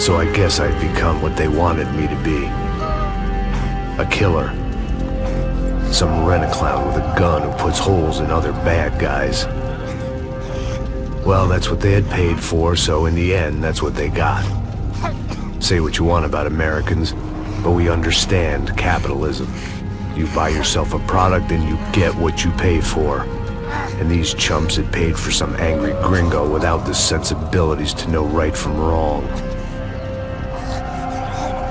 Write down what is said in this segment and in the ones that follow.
So I guess I'd become what they wanted me to be. A killer. Some rent-a-clown with a gun who puts holes in other bad guys. Well, that's what they had paid for, so in the end, that's what they got. Say what you want about Americans, but we understand capitalism. You buy yourself a product and you get what you pay for. And these chumps had paid for some angry gringo without the sensibilities to know right from wrong.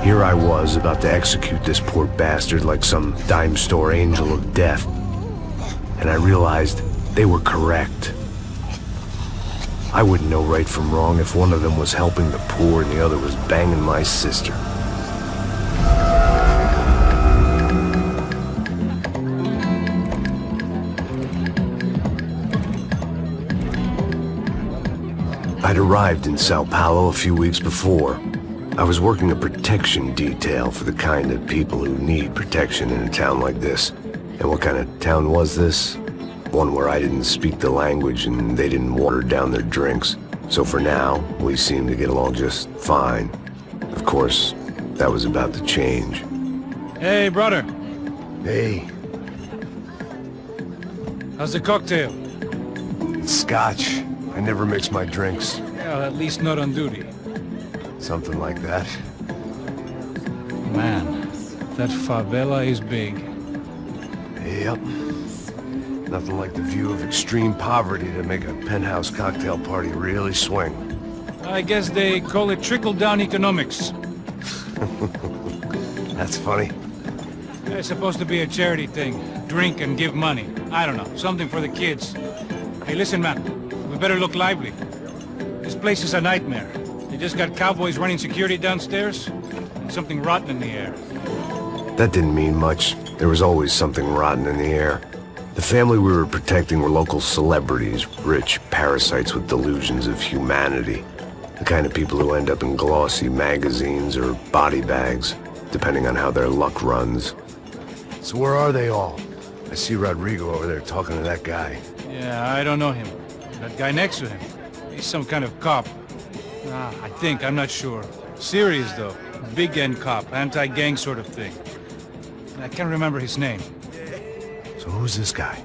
Here I was, about to execute this poor bastard like some dime store angel of death. And I realized they were correct. I wouldn't know right from wrong if one of them was helping the poor and the other was banging my sister. I'd arrived in Sao Paulo a few weeks before. I was working a protection detail for the kind of people who need protection in a town like this. And what kind of town was this? One where I didn't speak the language and they didn't water down their drinks. So for now, we seemed to get along just fine. Of course, that was about to change. Hey, brother. Hey. How's the cocktail? It's Scotch. I never mix my drinks. Well, at least not on duty. Something like that. Man, that favela is big. Yep. Nothing like the view of extreme poverty to make a penthouse cocktail party really swing. I guess they call it trickle-down economics. That's funny. It's supposed to be a charity thing. Drink and give money. I don't know, something for the kids. Hey, listen, man. We better look lively. This place is a nightmare. They just got cowboys running security downstairs, and something rotten in the air. That didn't mean much. There was always something rotten in the air. The family we were protecting were local celebrities, rich parasites with delusions of humanity. The kind of people who end up in glossy magazines or body bags, depending on how their luck runs. So where are they all? I see Rodrigo over there talking to that guy. Yeah, I don't know him. That guy next to him, he's some kind of cop. I think, I'm not sure. Serious though. Big N cop, anti-gang sort of thing. I can't remember his name. So who's this guy?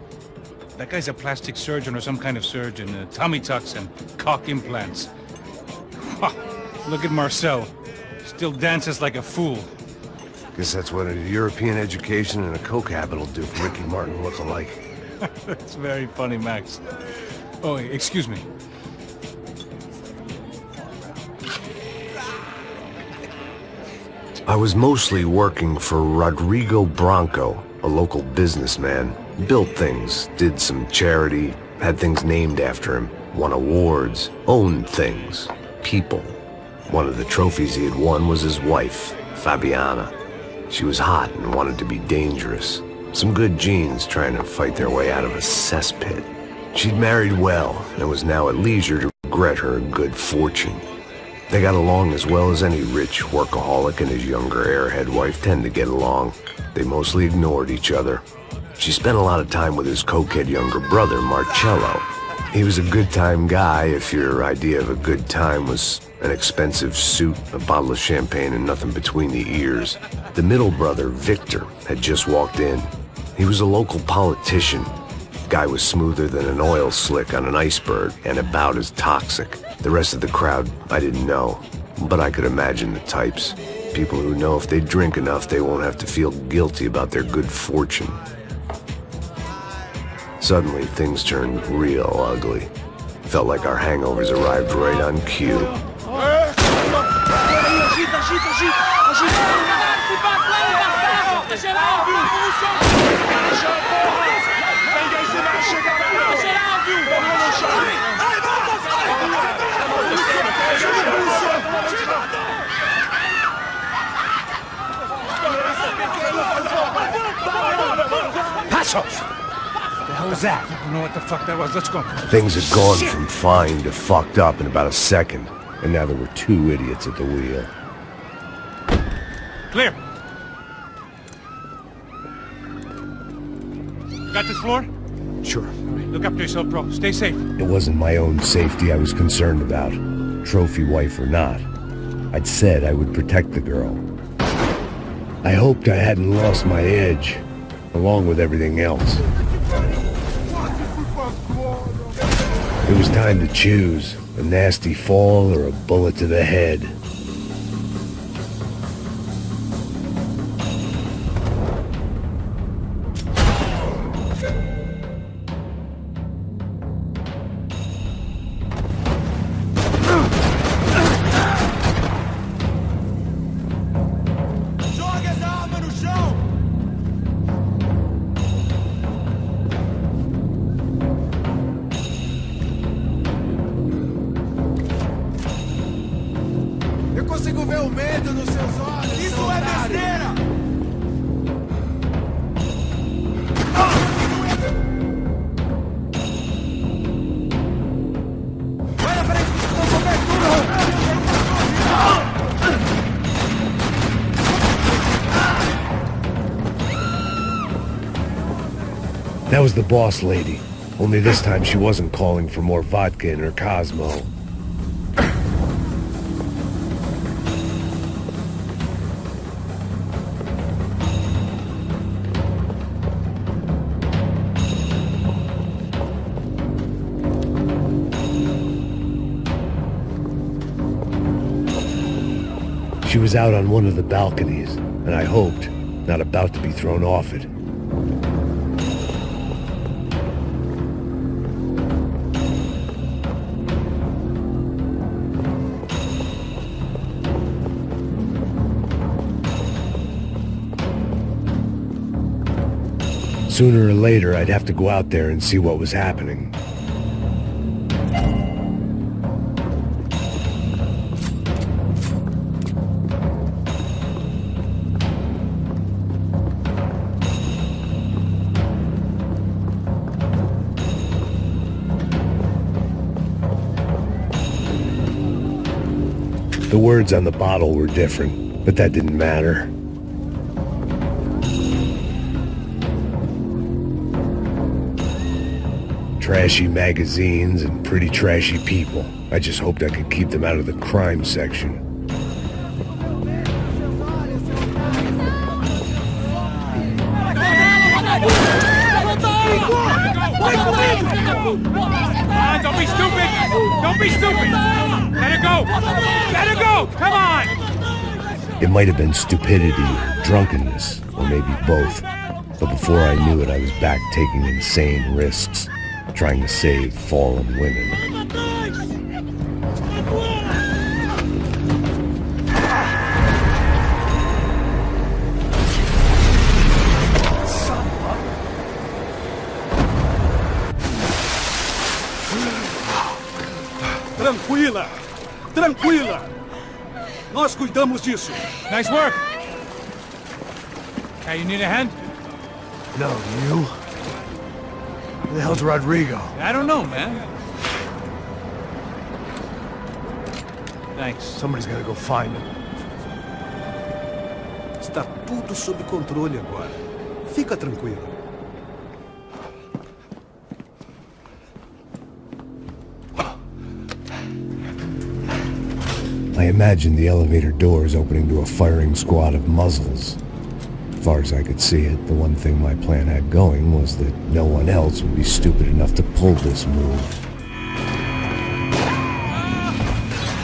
That guy's a plastic surgeon or some kind of surgeon. Tummy tucks and cock implants. Look at Marcel. Still dances like a fool. Guess that's what a European education and a coke habit will do for Ricky Martin look-alike. That's very funny, Max. Oh, excuse me. I was mostly working for Rodrigo Branco, a local businessman. Built things, did some charity, had things named after him, won awards, owned things, people. One of the trophies he had won was his wife, Fabiana. She was hot and wanted to be dangerous. Some good genes trying to fight their way out of a cesspit. She'd married well and was now at leisure to regret her good fortune. They got along as well as any rich workaholic and his younger airhead wife tend to get along. They mostly ignored each other. She spent a lot of time with his cokehead younger brother, Marcello. He was a good-time guy if your idea of a good time was an expensive suit, a bottle of champagne, and nothing between the ears. The middle brother, Victor, had just walked in. He was a local politician. Guy was smoother than an oil slick on an iceberg and about as toxic. The rest of the crowd, I didn't know, but I could imagine the types. People who know if they drink enough, they won't have to feel guilty about their good fortune. Suddenly, things turned real ugly. Felt like our hangovers arrived right on cue. Passos! What the hell was that? I don't know what the fuck that was. Let's go. Things had gone from fine to fucked up in about a second, and now there were two idiots at the wheel. Clear. Got this floor? Sure. All right, look after yourself, bro. Stay safe. It wasn't my own safety I was concerned about, trophy wife or not. I'd said I would protect the girl. I hoped I hadn't lost my edge, along with everything else. It was time to choose, a nasty fall or a bullet to the head. Consigo ver o medo nos seus olhos. Isso é besteira! Vai na frente com cobertura! That was the boss lady. Only this time she wasn't calling for more vodka in her Cosmo. She was out on one of the balconies, and I hoped, not about to be thrown off it. Sooner or later, I'd have to go out there and see what was happening. The words on the bottle were different, but that didn't matter. Trashy magazines and pretty trashy people. I just hoped I could keep them out of the crime section. Don't be stupid! Don't be stupid! Let it go! Let it go! Come on! It might have been stupidity, or drunkenness, or maybe both. But before I knew it, I was back taking insane risks, trying to save fallen women. Tranquila! Tranquila! Nós cuidamos disso. Nice work! Hey, you need a hand? No, you? Who the hell's Rodrigo? I don't know, man. Thanks. Somebody's gotta go find him. Está tudo sob controle agora. Fica tranquilo. I imagined the elevator doors opening to a firing squad of muzzles. As far as I could see it, the one thing my plan had going was that no one else would be stupid enough to pull this move.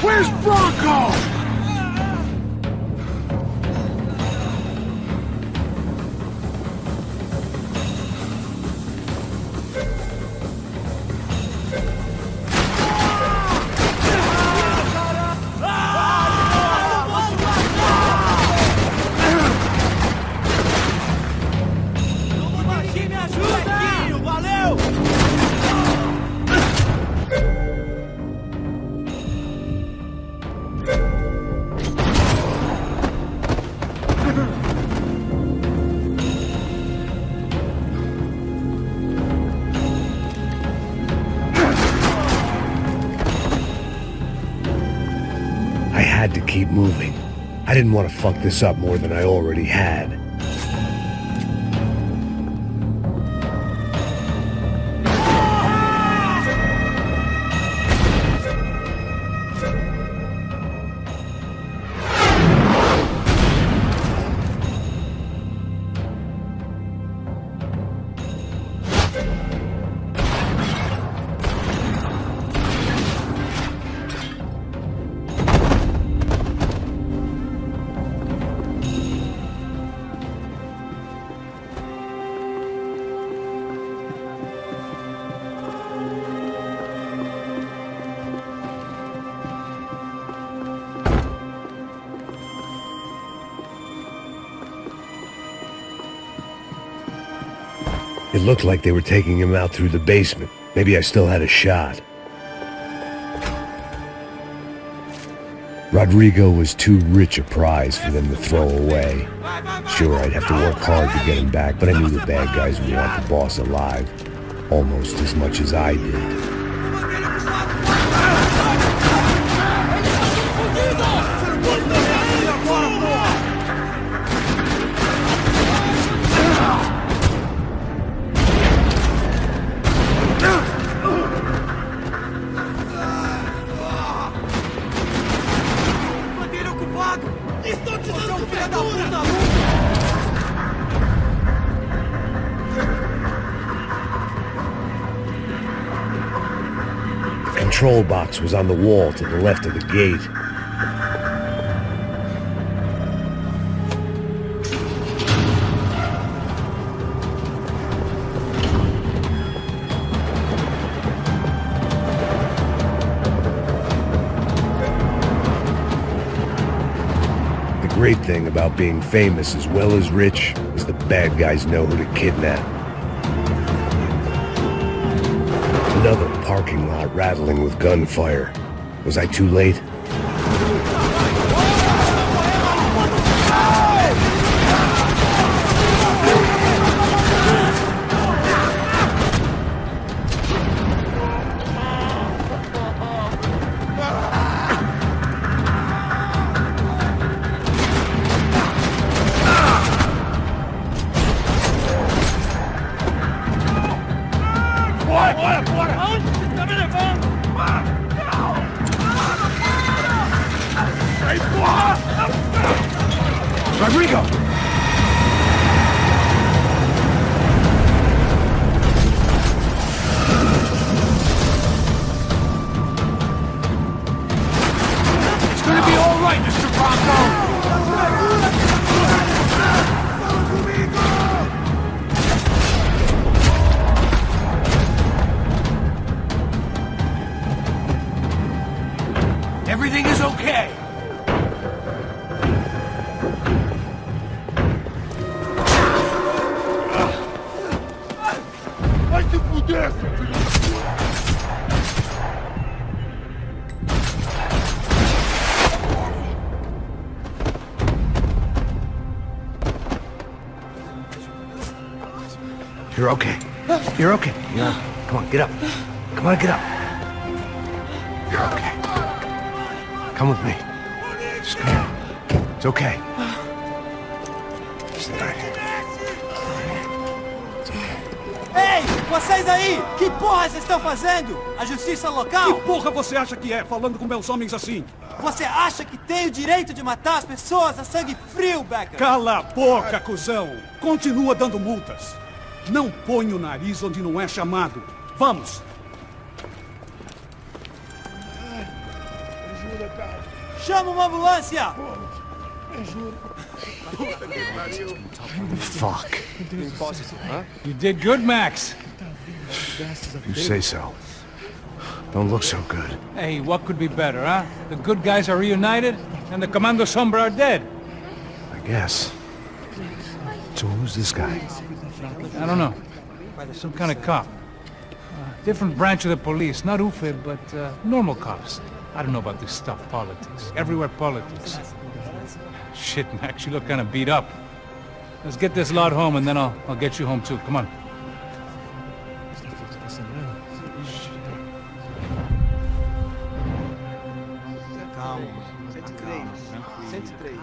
Where's Bronco? I had to keep moving. I didn't want to fuck this up more than I already had. It looked like they were taking him out through the basement. Maybe I still had a shot. Rodrigo was too rich a prize for them to throw away. Sure, I'd have to work hard to get him back, but I knew the bad guys would want the boss alive almost as much as I did. The control box was on the wall to the left of the gate. The great thing about being famous as well as rich is the bad guys know who to kidnap. Another parking lot rattling with gunfire. Was I too late? Rodrigo! It's gonna be all right, Mr. Bronco! Everything is okay! You're okay. You're okay. Yeah. Come on, get up. Come on, get up. You're okay. Come with me. Just come on. It's okay. Stay right here. It's okay. Ei, vocês aí! Que porra vocês estão fazendo? A justiça local? Que porra você acha que é, falando com meus homens assim? Você acha que tem o direito de matar as pessoas a sangue frio, Becker? Cala a boca, cuzão! Continua dando multas. Não põe o nariz onde não é chamado. Vamos! Chama uma ambulância! Fuck. You did good, Max. You say so. Don't look so good. Hey, what could be better, huh? The good guys are reunited, and the Commando Sombra are dead. I guess. So who's this guy? I don't know. Some kind of cop. Different branch of the police. Not UFE, but normal cops. I don't know about this stuff, politics. Everywhere politics. Shit, Max, you look kind of beat up. Let's get this lot home, and then I'll get you home too. Come on. Calma, calma. 103.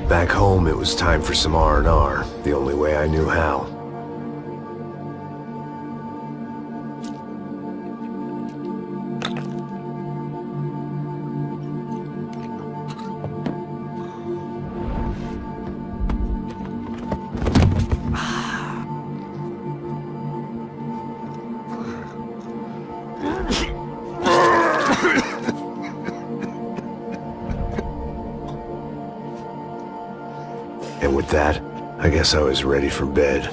Back home, it was time for some R&R, the only way I knew how. And with that, I guess I was ready for bed.